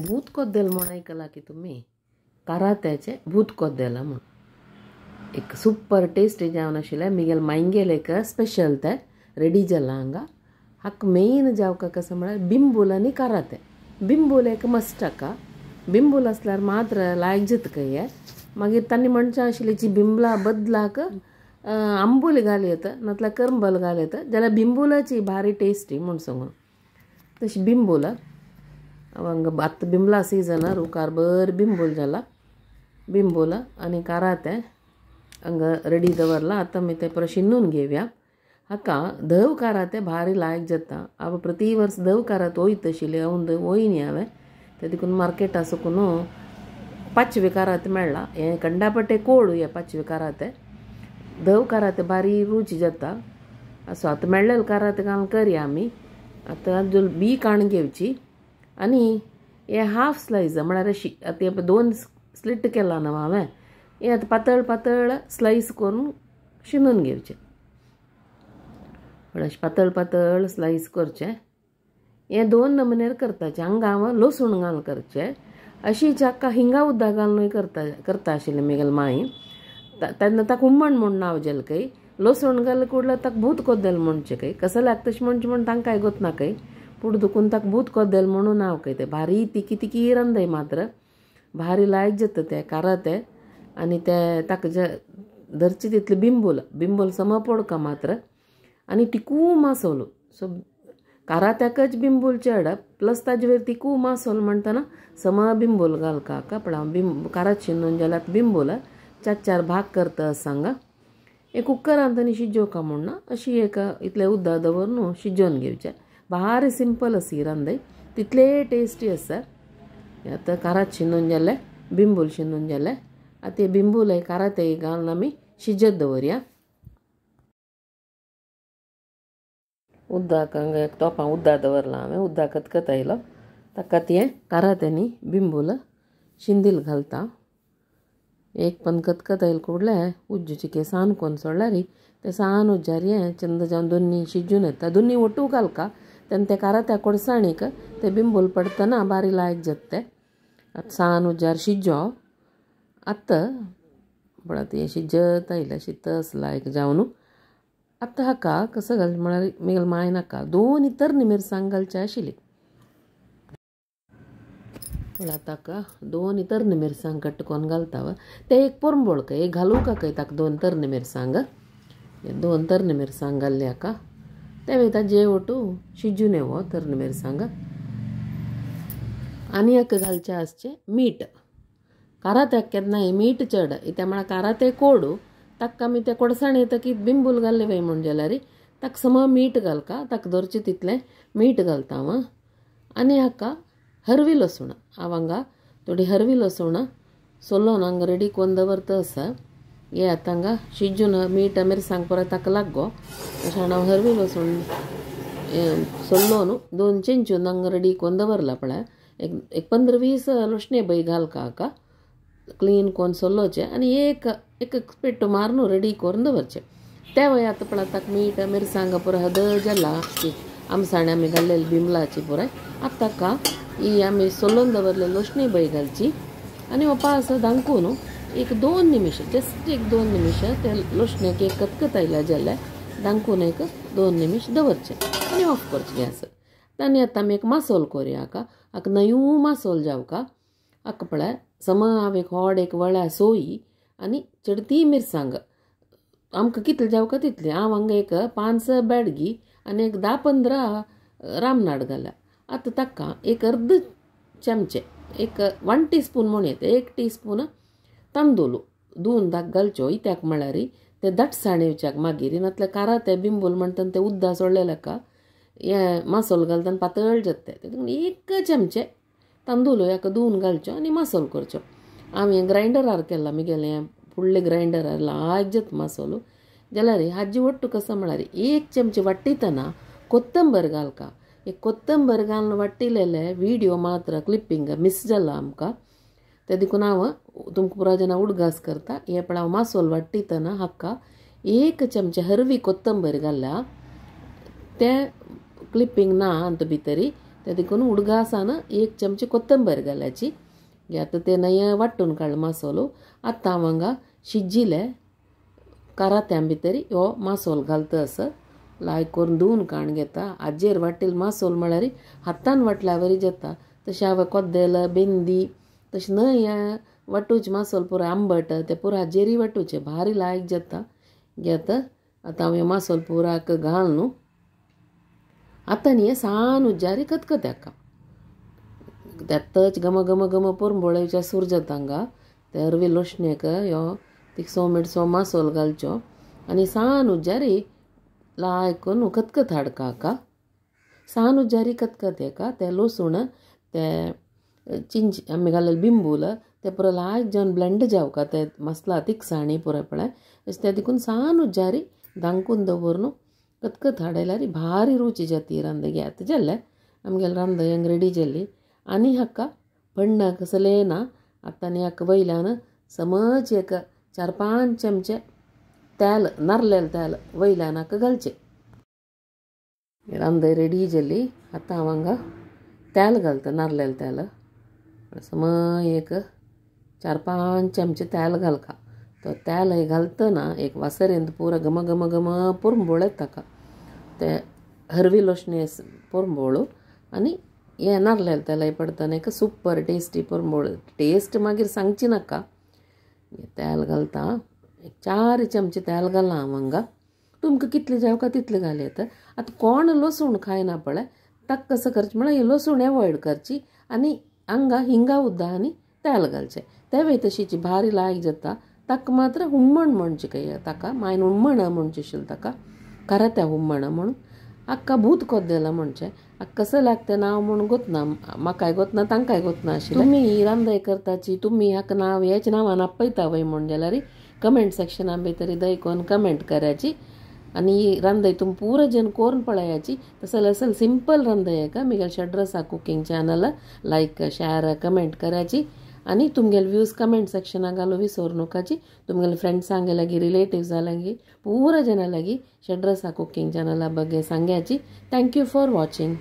भूत कोद्देल म्हणून ऐकला की तुम्ही कारात्याचे भूत कोद्देला म्हणून एक सुपर टेस्टी जेवण आशिल्लें मिगेल मांगेल एक स्पेशल ते रेडी जाला हांगा हाक मेन जावका कसं म्हळ्यार बिंबूल आनी काराते बिंबूल एक मस्ट हाका बिंबूल असल्यार मात्र लायक जितक हे मागीर तांणी म्हणचें आशिल्लें जी बिंबला बदलाक आंबूल घालयत नातल्यार करंबल घालयत जाल्यार बिंबुलाची भारी टेस्टी म्हूण सांगून तशी बिंबूल हांगा आतां बिंबला सिजनार उकार बर बिंबूल जाला बिंबूल आनी काराते हांगा रेडी दवरला आतां आमी ते परत शिनून घेवया हाका धव काराते भारी लायक जाता हांव प्रती वर्स धव कारात वयत आशिल्लें हांव वयनी हांवें ते देखून मार्केटा साकून 5 काराते मेळ्ळा हे कंडापट्टे कोड हे 5 काराते धव काराते भारी रुची जाता असो आतां मेळ्ळेले काराते घालून करया आमी आतां बी काण घेवची आनी हे हाफ स्लायस म्हळ्यार अशी आतां हे 2 स्लिट केला न्हू हांवें हे आतां पातळ पातळ स्लायस करून शिनून घेवचे अशें पातळ पातळ स्लायस करचे हे 2 नमुनेर करताचे हांगा हांव लसूण घालून करचे अशी जाका हिंगा उदक घालून करता आशिल्लें मिगेल माई तेन्ना ताका हुमण म्हूण नांव जेल खंय लसूण घाल कुडल्यार ताका भूत कोद्देल म्हणचे खंय कसं लागता तशें म्हणचे म्हण तांकां कांय गोत ना खंय पूण दुखून ताका भूत कोद्देल म्हणून नांव खंय ते भारी तिकी तिकी रांदय मात्र भारी लायक जाता ते काराते आनी ते ताका जे धरचे तितले बिंबूल सम पडका मात्र आनी तिकू मासोल सो कारात्याकच बिंबूल चेड प्लस ताजे वयर तिकू मासोल म्हणटना सम बिंबूल घालका हाका पण हांव कारात शिनून जाल्यार बिंबूल 4 भाग करता सांगा एक कुकरांत आनी शिजोवका म्हणना अशी एक इतलें उदक दवरून न्हू शिजोवन घेवचें भारी सिंपल अशी रांदय तितले टेस्टी आसा आतां कारात शिनून जालें बिंबूल शिनून जालें आतां हे बिंबूल काराते घालून आमी शिजत दवरया उदक हांगा एक तोपां उदक दवरलां हांवें उदक खतखत आयलो ताका तें कारात्यांनी बिंबूल शिंदील घालता एक पण खतखत आयल कुडले उज्जूची के सान कोन्न सोडल्यार ते सान उज्जार हें चंद जावन दोनी शिजून येता दोनी ओटू घालका तेन्ना ते कारात्या कोडसाणीक ते बिंबूल पडटना बारी लायक जाता ते आतां सान उज्जार शिजो आतां पण आतां हें शिजत आयलें तस लायक जावन आतां हाका कसं घालचें म्हळ्यार मिगेल माय नाका 2 तरणी मिरसांग घालचे आशिल्ली म्हळ्यार ताका 2 तरणी मिरसांग कट करून घालता ते एक पोरंबोळ खंय एक घालूं का खंय ताका 2 तरणी मिरसांग 2 तरणी मिरसांग घाल्ली हाका ते वयता जे ओटू शिजून येवो तरणी मिरसांग आनी एक घालचें आसचें मीठ कारात्याक केन्नाय मीठ चड त्या म्हळ्यार काराते कोडू ताका आमी ते कोडसाण येतकीर बिंबूल घाल्ले वय म्हण जाल्यार ताका सम मीठ घालका ताका धरचें तितलें मीठ घालता हांव आनी हाका हरवी लसूण हांव हांगा थोडी हरवी लसूण सोलून हांगा रेडी करून दवरता आसा हे आतां हांगा शिजून मीठ मिरसांग परत ताका लागो अशें हांव हरवी लसूण सोलून 2 चिंचून हांगा रेडी करून दवरला पळय एक 15-20 लसणे बी घालका हाका क्लीन करून सोलोचें आनी एक पेट्टू मारून रेडी करून दवरचें ते वय आतां पळय ताका मीठ मिरसांग पुरो हद जाला आमसाणे आमी घाल्लेली बिंबलाची पुराय आतां ताका ही आमी सोलून दवरलेली लसणी बी घालची आनी पास धांकून एक 2 निमिश जस्ट एक 2 निमिश ते लसण्याक एक खतखत आयल्या जाल्यार धांकून एक 2 निमिश दवरचें आनी ऑफ करचें गॅस आनी आतां आमी एक मासोल करुया हाका नयू मासोल जावका हाका पळय सम हांव एक व्हड एक वळ्या सोयी आनी चडती मिरसांग आमकां कितले जावका तितली हांव हांगा एक 5 बेडगी आनी एक 10-15 रामनाड घाल्या आतां ताका एक अर्द चमचे एक 1 टीस्पून म्हण येता 1 टीस्पून तांदूळ धुवन ताका घालच्यो इत्याक म्हळ्यार ते दटसाण येवच्याक मागीर नातल्यार काराते बिंबूल म्हणटना ते उदक सोडलें का हे मासोल घालतना पातळ जाता देखून 1 चमचे तांदूळ हाका धुवन घालच्यो आनी मासोल करच्यो हांव हें ग्रायंडरार केलां मिगेलें फुडले ग्रायंडरार लायक जाता मासोल जाल्यार हाजी वट्टू कसो म्हळ्यार 1 चमचे वाट्टितना कोत्तंबर घालका एक कोत्तंबर घालून वाट्टिलेले व्हिडियो मात्र क्लिप्पिंग मिस जाला आमकां ते देखून हांव तुमकां पुरो जेन्ना उडगास करता हे पण हांव मासोल वाट्टितना हाका 1 चमचे हरवी कोत्तंबर घाल्या ते क्लिप्पिंग ना अंत भितरी ते देखून उडगासान 1 चमचे कोथंबीर घालायची. आता ते नाही वाटून काढलं मसालो. आतां हांगा शिजिल्ले कारात्यां भितर हो मसालो घालता असं लायक करून धुवन काण घेता. हाजेर वाटेल मसालो म्हळ्यार हातान वाटल्या बरी जाता. तशें हांवें कोद्देल बेंदी तशें न्हय वाटूचे मसालो पुरो आंबट ते पुरो हाजेरी वाटूचे भारी लायक जाता. घेता आतां हांव मसालो पुराक घाल न्हू. आतां न्ही सान उज्जारी खतखत हाका तेत्तच घम घम घम पुरंबोळेच्या सूर जाता हांगा. ते हरवी लोशणेक ह्यो तिकसो मिठसो मसालो घालचो आनी सान उज्जारी लायक करून खतखत हाडका हाका. सान उज्जारी खतखत हाका ते लसूण ते चिंच आमी घालेले बिंबूल ते पुरो लायक जावन ब्लेंड जावका ते मसला तिकसाणी पुरेपणाय अशें ते देखून सान उज्जारी धांकून दवरून खतखत हाडल्यार भारी रुची जाती रांदग. घेता जाल्यार आमगेले रांद हेंग रेडी जाली. आनी हाका भण्णाक सलेना आतां न्ही हाका वयल्यान समज एक 4-5 चमचे तेल नारलेलें तेल वयल्यान हाका घालचें. रांद रेडी जाली. आतां हांव हांगा तेल घालता नारलेलें तेल. समज एक 4-5 चमचे तेल घालका. तो तेल घालतना एक वासरेंत पुरो घम घम घम पुरंबोळेत ताका ते हरवी लोशणे पुरंबोळू आनी हें नारलेलें तेल पडटना एक सुपर टेस्टी पुरंबोळ. टेस्ट मागीर सांगची नाका. तेल घालता 4 चमचे तेल घालां हांव हांगा. तुमकां कितलें जावका तितलें घालयत. आतां कोण लसूण खायना पळय ताका कसं करचें म्हळ्यार लसूण एवॉयड करची आनी हांगा हिंगा उद्दा आनी तेल घालचें. तेवय तशीची भारी लायक जाता. ताका मात्र हुमण म्हणचें काय ताका मायन हुमण म्हणचें आशिल्लें ताका कारात्या हुमण म्हणून हाका भूत कोद्देला म्हणचें. हाका कसं लागता नांव म्हूण गोतना म्हाकाय गोतना तांकांय गोतना आशिल्लें. तुमी रांदय करताची तुमी हाका नांव हेच नांवान आपयता वय म्हण जाल्यार कमेंट सेक्शनां भितर दयकोन कमेंट कराची आनी रांदय तुम पूरा जन कोरून पळयाची. तसल असल सिंपल रांदय का मिगेल शेड्रसा कुकिंग चॅनल लायक शेअर कमेंट कराची आनी तुमगेले व्यूज कमेंट सेक्शनां घालूं विसरू नकाची. तुमगेले फ्रेंड्सांगे लागी रिलेटिव्सा लागी पूरा जना लागी शेड्रसा कुकिंग चॅनला ಬಗ್ಗೆ सांग्याची. Thank you for watching.